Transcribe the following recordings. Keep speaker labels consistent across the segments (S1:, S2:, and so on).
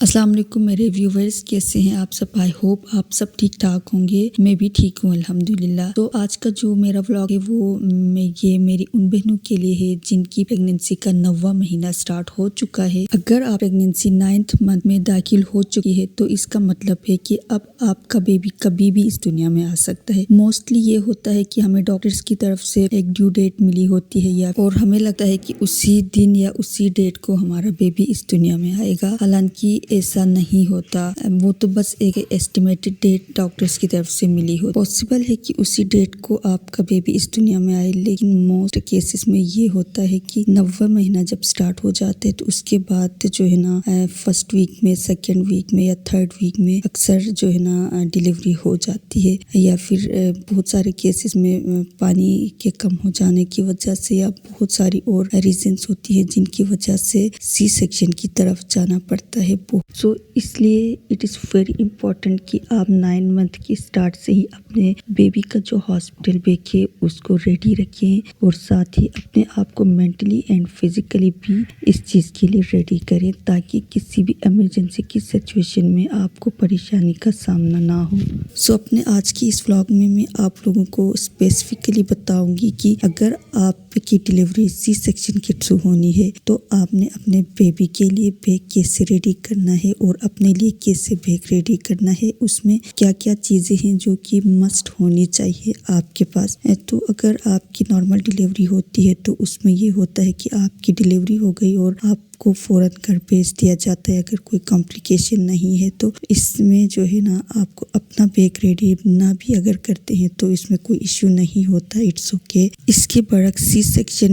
S1: अस्सलाम वालेकुम मेरे व्यूवर्स, कैसे हैं आप सब। आई होप आप सब ठीक ठाक होंगे। मैं भी ठीक हूँ अल्हम्दुलिल्लाह। तो आज का जो मेरा व्लॉग है वो ये मेरी उन बहनों के लिए है जिनकी प्रेगनेंसी का 9वां महीना स्टार्ट हो चुका है। अगर आप प्रेगनेंसी 9th मंथ में दाखिल हो चुकी है तो इसका मतलब है कि अब आपका बेबी कभी भी इस दुनिया में आ सकता है। मोस्टली ये होता है कि हमें डॉक्टर्स की तरफ से एक ड्यू डेट मिली होती है या और हमें लगता है कि उसी दिन या उसी डेट को हमारा बेबी इस दुनिया में आएगा। हालांकि ऐसा नहीं होता, वो तो बस एक एस्टिमेटेड डेट डॉक्टर्स की तरफ से मिली हो। पॉसिबल है कि उसी डेट को आपका बेबी इस दुनिया में आए, लेकिन मोस्ट केसेस में ये होता है कि 9वां महीना जब स्टार्ट हो जाते हैं तो उसके बाद जो है ना फर्स्ट वीक में, सेकेंड वीक में या थर्ड वीक में अक्सर जो है ना डिलीवरी हो जाती है, या फिर बहुत सारे केसेस में पानी के कम हो जाने की वजह से या बहुत सारी और रीजंस होती है जिनकी वजह से सी सेक्शन की तरफ जाना पड़ता है। सो इसलिए इट इज़ वेरी इम्पोर्टेंट कि आप 9 मंथ की स्टार्ट से ही अपने बेबी का जो हॉस्पिटल बैग है उसको रेडी रखें और साथ ही अपने आप को मेंटली एंड फिजिकली भी इस चीज़ के लिए रेडी करें ताकि किसी भी इमरजेंसी की सिचुएशन में आपको परेशानी का सामना ना हो। सो अपने आज की इस व्लॉग में मैं आप लोगों को स्पेसिफिकली बताऊंगी कि अगर आपकी डिलीवरी सी सेक्शन के थ्रू होनी है तो आपने अपने बेबी के लिए बैग कैसे रेडी करना है और अपने लिए कैसे बैग रेडी करना है, उसमें क्या क्या चीज़ें हैं जो कि मस्ट होनी चाहिए आपके पास। तो अगर आपकी नॉर्मल डिलीवरी होती है तो उसमें ये होता है कि आपकी डिलीवरी हो गई और आपको फ़ौरन घर भेज दिया जाता है अगर कोई कॉम्प्लिकेशन नहीं है। तो इसमें जो है ना आपको अपना बैग रेडी ना भी अगर करते हैं तो इसमें कोई इश्यू नहीं होता, इट्स ओके। इसके बरक्स सी सेक्शन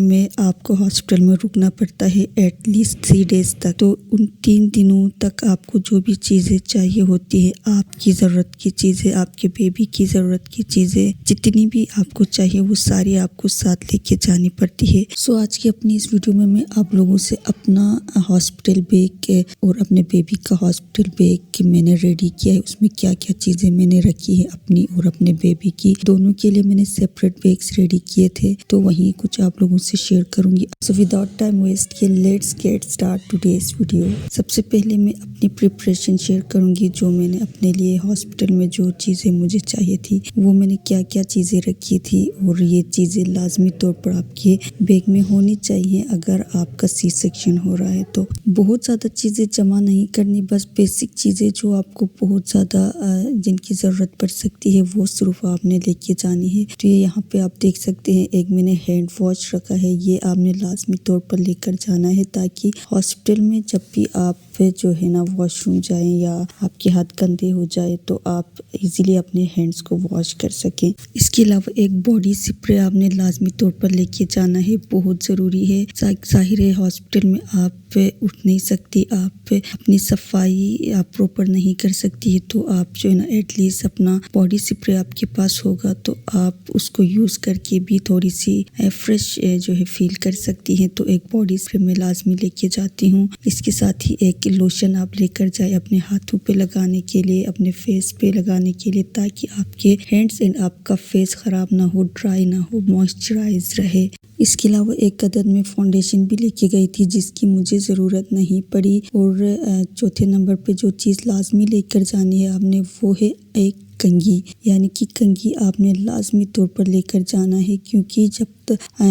S1: में आपको हॉस्पिटल में रुकना पड़ता है एटलीस्ट 3 डेज तक। तो उन 3 दिनों तक आपको जो भी चीज़ें चाहिए होती है, आपकी ज़रूरत की चीज़ें, आपके बेबी की ज़रूरत की चीज़ें, जितनी भी आपको चाहिए वो सारी आपको साथ लेके जानी पड़ती है। सो आज की अपनी इस वीडियो में मैं आप लोगों से अपना हॉस्पिटल बैग और अपने बेबी का हॉस्पिटल बैग मैंने रेडी किया है, उसमें क्या क्या चीज़ें मैंने रखी है अपनी और अपने बेबी की। दोनों के लिए मैंने सेपरेट बैग्स रेडी किए थे तो वहीं कुछ आप लोगों से शेयर करूंगी। सो विदाउट टाइम वेस्ट किए let's get start today's video. सबसे पहले मैं अपनी प्रिपरेशन शेयर करूंगी जो मैंने अपने लिए हॉस्पिटल में जो चीज़ें मुझे चाहिए थी वो मैंने क्या क्या चीज़ें रखी थी, और ये चीज़ें लाजमी तौर पर आपके बैग में होनी चाहिए अगर आपका सी सेक्शन हो रहा है। तो बहुत ज़्यादा चीज़ें जमा नहीं करनी, बस बेसिक चीज़ें जो आपको बहुत ज़्यादा जिनकी ज़रूरत पड़ सकती है वो सिर्फ आपने लेके जानी है। तो ये यहाँ पे आप देख सकते हैं, एक मैंने हैंड वॉश रखा है, ये आपने लाजमी तौर पर लेकर जाना है ताकि हॉस्पिटल में जब भी आप जो है ना वॉशरूम जाएं या आपके हाथ गंदे हो जाए तो आप इजीली अपने हैंड्स को वॉश कर सकें। इसके अलावा एक बॉडी स्प्रे आपने लाजमी तौर पर लेके जाना है, बहुत ज़रूरी है। जाहिर है हॉस्पिटल में आप उठ नहीं सकती, आप अपनी सफाई आप प्रॉपर नहीं कर सकती है, तो आप जो है ना एटलीस्ट अपना बॉडी स्प्रे आपके पास होगा तो आप उसको यूज़ करके भी थोड़ी सी फ्रेश जो है फील कर सकती हैं। तो एक बॉडी स्प्रे मैं लाजमी लेके जाती हूँ। इसके साथ ही एक लोशन आप लेकर जाए अपने हाथों पे लगाने के लिए, अपने फेस पे लगाने के लिए, ताकि आपके हैंड्स एंड आपका फेस ख़राब ना हो, ड्राई ना हो, मॉइस्चराइज रहे। इसके अलावा एक अदद में फाउंडेशन भी लेके गई थी जिसकी मुझे ज़रूरत नहीं पड़ी। और चौथे नंबर पे जो चीज़ लाजमी लेकर जानी है आपने वो है एक कंघी, यानी कि कंघी आपने लाजमी तौर पर लेकर जाना है, क्योंकि जब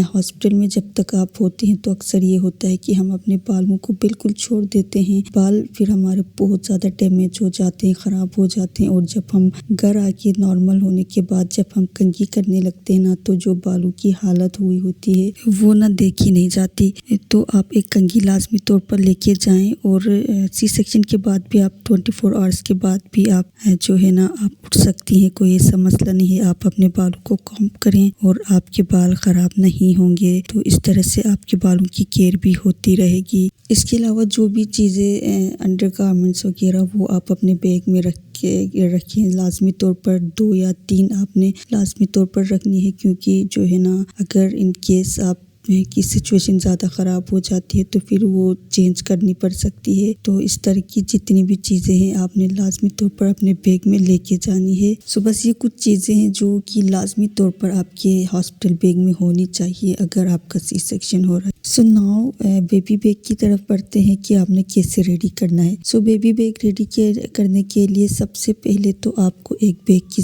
S1: हॉस्पिटल में जब तक आप होते हैं तो अक्सर ये होता है कि हम अपने बालों को बिल्कुल छोड़ देते हैं, बाल फिर हमारे बहुत ज़्यादा डैमेज हो जाते हैं, ख़राब हो जाते हैं, और जब हम घर आके नॉर्मल होने के बाद जब हम कंघी करने लगते हैं ना तो जो बालों की हालत हुई होती है वो ना देखी नहीं जाती। तो आप एक कंघी लाजमी तौर पर लेके जाएँ, और सी सेक्शन के बाद भी आप 24 आवर्स के बाद भी आप जो है ना आप उठ सकती हैं, कोई ऐसा मसला नहीं है। आप अपने बालों को कॉम्ब करें और आपके बाल ख़राब नहीं होंगे, तो इस तरह से आपके बालों की केयर भी होती रहेगी। इसके अलावा जो भी चीज़ें अंडर गारमेंट्स वगैरह वो आप अपने बैग में रखें लाजमी तौर पर 2 या 3 आपने लाजमी तौर पर रखनी है, क्योंकि जो है ना अगर इन केस आप की सिचुएशन ज़्यादा ख़राब हो जाती है तो फिर वो चेंज करनी पड़ सकती है। तो इस तरह की जितनी भी चीज़ें हैं आपने लाजमी तौर पर अपने बैग में लेके जानी है। सो बस ये कुछ चीज़ें हैं जो कि लाजमी तौर पर आपके हॉस्पिटल बैग में होनी चाहिए अगर आपका सी सेक्शन हो रहा है। सो नाउ बेबी बैग की तरफ बढ़ते हैं कि आपने कैसे रेडी करना है। सो बेबी बैग रेडी करने के लिए सबसे पहले तो आपको एक बैग की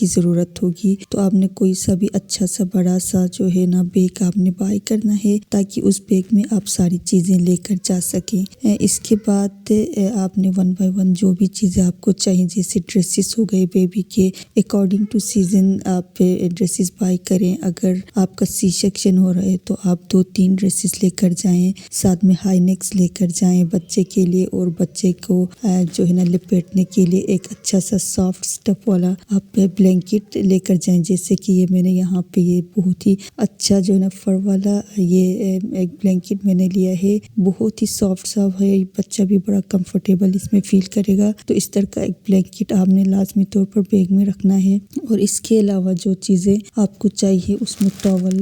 S1: ज़रूरत होगी। तो आपने कोई सा भी अच्छा सा बड़ा सा जो है ना बैग आपने बाय करना है ताकि उस बैग में आप सारी चीज़ें लेकर जा सकें। इसके बाद आपने 1 बाय 1 जो भी चीज़ें आपको चाहिए जैसे ड्रेसेस हो गए बेबी के अकॉर्डिंग टू सीजन आप ड्रेसेस बाय करें। अगर आपका सी सेक्शन हो रहा है तो आप 2-3 ड्रेसेस लेकर जाएं, साथ में हाई नेक्स लेकर जाएं बच्चे के लिए, और बच्चे को जो है ना लिपेटने के लिए एक अच्छा सा सॉफ्ट स्टफ वाला आप ब्लैंकेट लेकर जाएं। जैसे कि ये मैंने यहाँ पे ये बहुत ही अच्छा जो है ना फर वाला ये एक ब्लैंकेट मैंने लिया है, बहुत ही सॉफ्ट सा है, बच्चा भी बड़ा कंफर्टेबल इसमें फील करेगा। तो इस तरह का एक ब्लैंकेट आपने लाजमी तौर पर बैग में रखना है। और इसके अलावा जो चीज़ें आपको चाहिए उसमें टॉवल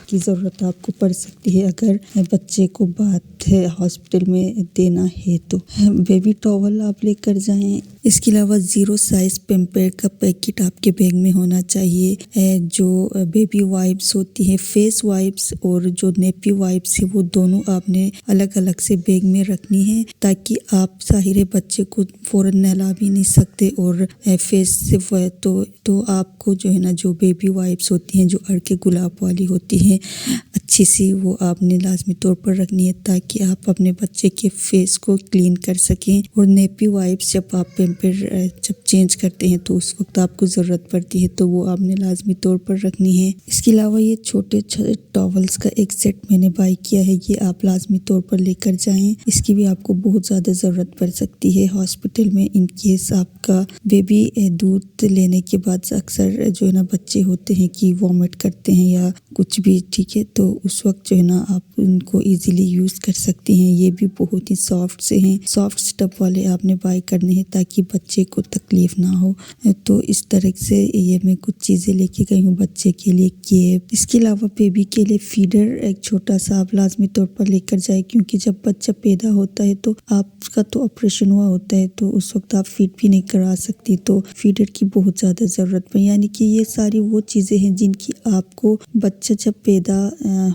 S1: की ज़रूरत आपको पड़ सकती है अगर बच्चे को बाथ हॉस्पिटल में देना है तो बेबी टॉवल आप लेकर जाएं। इसके अलावा 0 साइज पैम्पर का पैकेट आपके बैग में होना चाहिए। जो बेबी वाइप्स होती है, फेस वाइप्स और जो नेपी वाइप्स है वो दोनों आपने अलग अलग से बैग में रखनी है ताकि आप ज़ाहिर बच्चे को फ़ौरन नहला भी नहीं सकते और फेस से तो आपको जो है ना जो बेबी वाइप्स होती हैं जो अड़के गुलाब वाली होती हैं अच्छी सी, वो आपने लाजमी तौर पर रखनी है ताकि आप अपने बच्चे के फेस को क्लीन कर सकें। और नेपी वाइप्स जब आप पैम्पर जब चेंज करते हैं तो उस वक्त आपको ज़रूरत पड़ती है तो वो आपने लाजमी तौर पर रखनी है। इसके अलावा ये छोटे छोटे टॉवल्स का एक सेट मैंने बाय किया है, ये आप लाजमी तौर पर लेकर जाएं। इसकी भी आपको बहुत ज़्यादा ज़रूरत पड़ सकती है हॉस्पिटल में इन केस आपका बेबी दूध लेने के बाद अक्सर जो है ना बच्चे होते हैं कि वॉमिट करते हैं या कुछ भी, ठीक है, तो उस वक्त जो है ना आप उनको इजीली यूज़ कर सकती हैं। ये भी बहुत ही सॉफ्ट से हैं, सॉफ्ट स्टफ वाले आपने बाय करने हैं ताकि बच्चे को तकलीफ ना हो। तो इस तरह से ये मैं कुछ चीज़ें लेके गई हूँ बच्चे के लिए केप। इसके अलावा बेबी के लिए फीडर एक छोटा सा आप लाजमी तौर पर लेकर जाए क्योंकि जब बच्चा पैदा होता है तो आपका तो ऑपरेशन हुआ होता है तो उस वक्त आप फीड भी नहीं करा सकती, तो फीडर की बहुत ज़्यादा ज़रूरत पड़ी। यानी कि ये सारी वो चीज़ें हैं जिनकी आपको बच्चा जब पैदा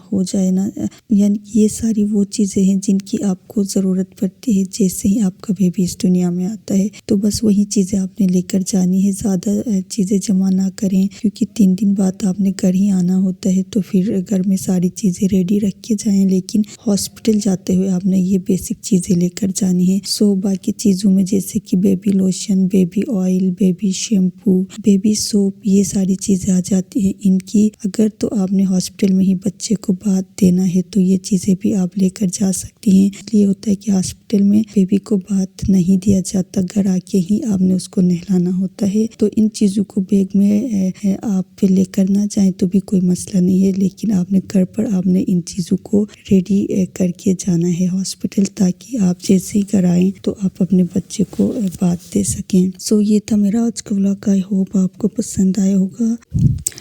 S1: हो जाए ना, यानी कि ये सारी वो चीज़ें हैं जिनकी आपको ज़रूरत पड़ती है जैसे ही आपका बेबी इस दुनिया में आता है। तो बस वही चीज़ें आपने लेकर जानी है, ज़्यादा चीज़ें जमा ना करें क्योंकि 3 दिन बाद आपने घर ही आना होता है तो फिर घर में सारी चीज़ें रेडी रख के जाएं, लेकिन हॉस्पिटल जाते हुए आपने ये बेसिक चीज़ें लेकर जानी है। सो बाकी चीज़ों में जैसे कि baby lotion, baby oil, baby shampoo, baby soap, ये सारी चीज़ें आ जाती हैं। इनकी अगर तो आपने हॉस्पिटल में ही बच्चे को बाथ देना है तो ये चीज़ें भी आप लेकर जा सकती हैं। इसलिए होता है कि हॉस्पिटल में बेबी को बाथ नहीं दिया जाता, घर आके ही आपने उसको नहलाना होता है। तो इन चीज़ों को बैग में आप लेकर ना जाएं तो भी कोई मसला नहीं है, लेकिन आपने घर पर आपने इन चीज़ों को रेडी करके जाना है हॉस्पिटल ताकि आप जैसे ही घर आएँ तो आप अपने बच्चे को बाथ दे सकें। सो ये था मेरा आज का व्लॉग, आई होप आपको पसंद आया होगा।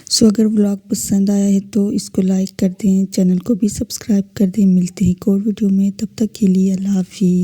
S1: सो अगर व्लॉग पसंद आया है तो इसको लाइक कर दें, चैनल को भी सब्सक्राइब कर दें। मिलते हैं एक और वीडियो में, तब तक के लिए अल्लाह हाफिज़।